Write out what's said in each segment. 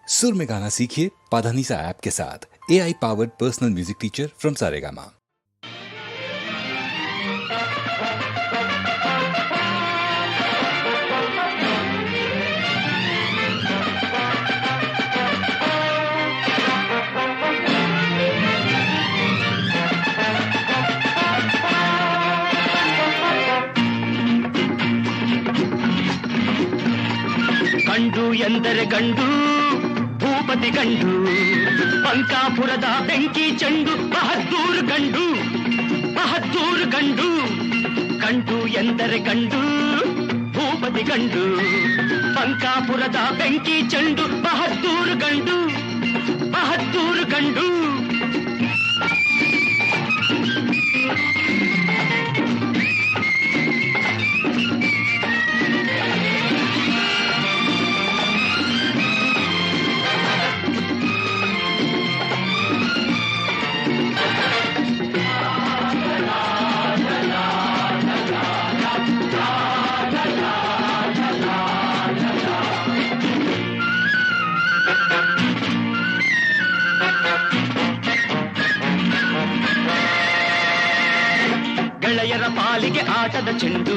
सुर में गाना सीखिए पाधानीसा ऐप के साथ। AI powered personal music teacher from Saregama. ಗಂಡು ಎಂದರೆ ಗಂಡು, ಭೂಪತಿ ಗಂಡು, ಪಂಕಾಪುರದ ಬೆಂಕಿ ಚೆಂಡು, ಬಹದ್ದೂರು ಗಂಡು, ಬಹದ್ದೂರು ಗಂಡು. ಗಂಡು ಎಂದರೆ ಗಂಡು, ಭೂಪತಿ ಗಂಡು, ಪಂಕಾಪುರದ ಬೆಂಕಿ ಚೆಂಡು, ಬಹದ್ದೂರು ಗಂಡು, ಬಹದ್ದೂರು ಗಂಡು. ಗೆಳೆಯರ ಪಾಲಿಗೆ ಆಟದ ಚೆಂಡು,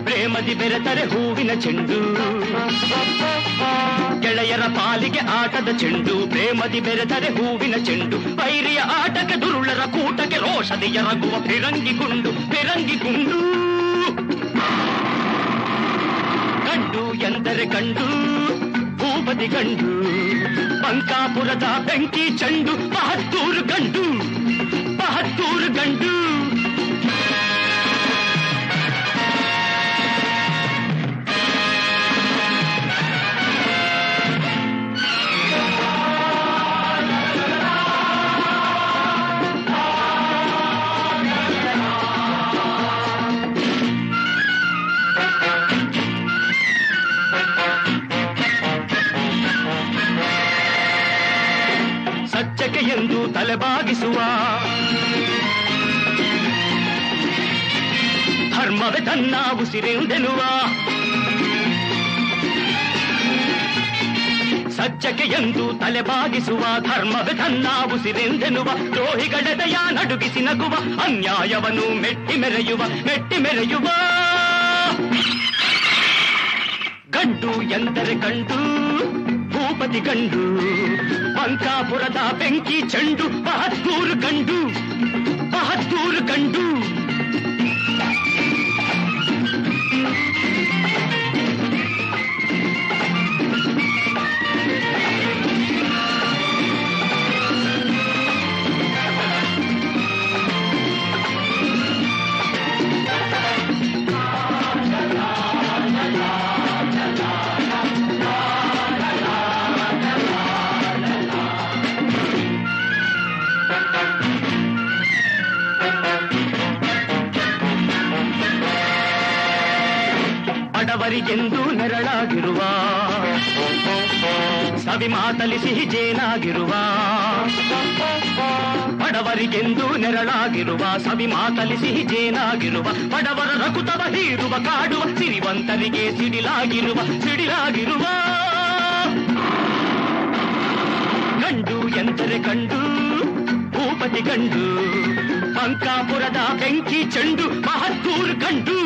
ಪ್ರೇಮದಿ ಬೆರೆತರೆ ಹೂವಿನ ಚೆಂಡು. ಗೆಳೆಯರ ಪಾಲಿಗೆ ಆಟದ ಚೆಂಡು, ಪ್ರೇಮದಿ ಬೆರೆತರೆ ಹೂವಿನ ಚೆಂಡು. ವೈರಿಯ ಆಟಕ್ಕೆ ದುರುಳರ ಕೂಟಕ್ಕೆ ರೋಷದಿ ಎರಗುವ ಫಿರಂಗಿ ಗುಂಡು, ಫಿರಂಗಿ ಗುಂಡು. ಗಂಡು ಎಂದರೆ ಗಂಡು, ಭೂಪತಿ ಗಂಡು, ಪಂಕಾಪುರದ ಬೆಂಕಿ ಚೆಂಡು, ಬಹದ್ದೂರು ಗಂಡು, ಬಹದ್ದೂರು ಗಂಡು. ಸತ್ಯಕ್ಕೆ ಎಂದು ತಲೆಬಾಗಿಸುವ, ಧರ್ಮವೇ ತನ್ನ ಉಸಿರೆಂದೆನ್ನುವ. ಸತ್ಯಕ್ಕೆ ಎಂದು ತಲೆಬಾಗಿಸುವ, ಧರ್ಮವೇ ತನ್ನ ಉಸಿರೆಂದೆನ್ನುವ. ದ್ರೋಹಿಗಳೆದೆಯ ನಡುಗಿಸಿ ನಗುವ, ಅನ್ಯಾಯವನ್ನು ಮೆಟ್ಟಿ ಮೆರೆಯುವ, ಮೆಟ್ಟಿ ಮೆರೆಯುವ. ಗಂಡು ಎಂದರೆ ಗಂಡು, ಭೂಪತಿ ಗಂಡು, ಪಂಕಾಪುರದ ಬೆಂಕಿ ಚೆಂಡು, ಬಹದ್ದೂರು ಗಂಡು, ಬಹದ್ದೂರು ಗಂಡು. ಬಡವರಿಗೆಂದು ನೆರಳಾಗಿರುವ, ಸವಿ ಮಾತಲಿ ಸಿಹಿ ಜೇನಾಗಿರುವ. ಬಡವರಿಗೆಂದು ನೆರಳಾಗಿರುವ, ಸವಿ ಮಾತಲಿ ಸಿಹಿ ಜೇನಾಗಿರುವ. ಬಡವರ ರಕುತವ ಹೀರುವ, ಕಾಡುವ, ಸಿರಿವಂತರಿಗೆ ಸಿಡಿಲಾಗಿರುವ, ಸಿಡಿಲಾಗಿರುವ. ಗಂಡು ಎಂದರೆ ಗಂಡು, ಭೂಪತಿ ಗಂಡು, ಪಂಕಾಪುರದ ಬೆಂಕಿ ಚೆಂಡು, ಬಹದ್ದೂರು ಗಂಡು,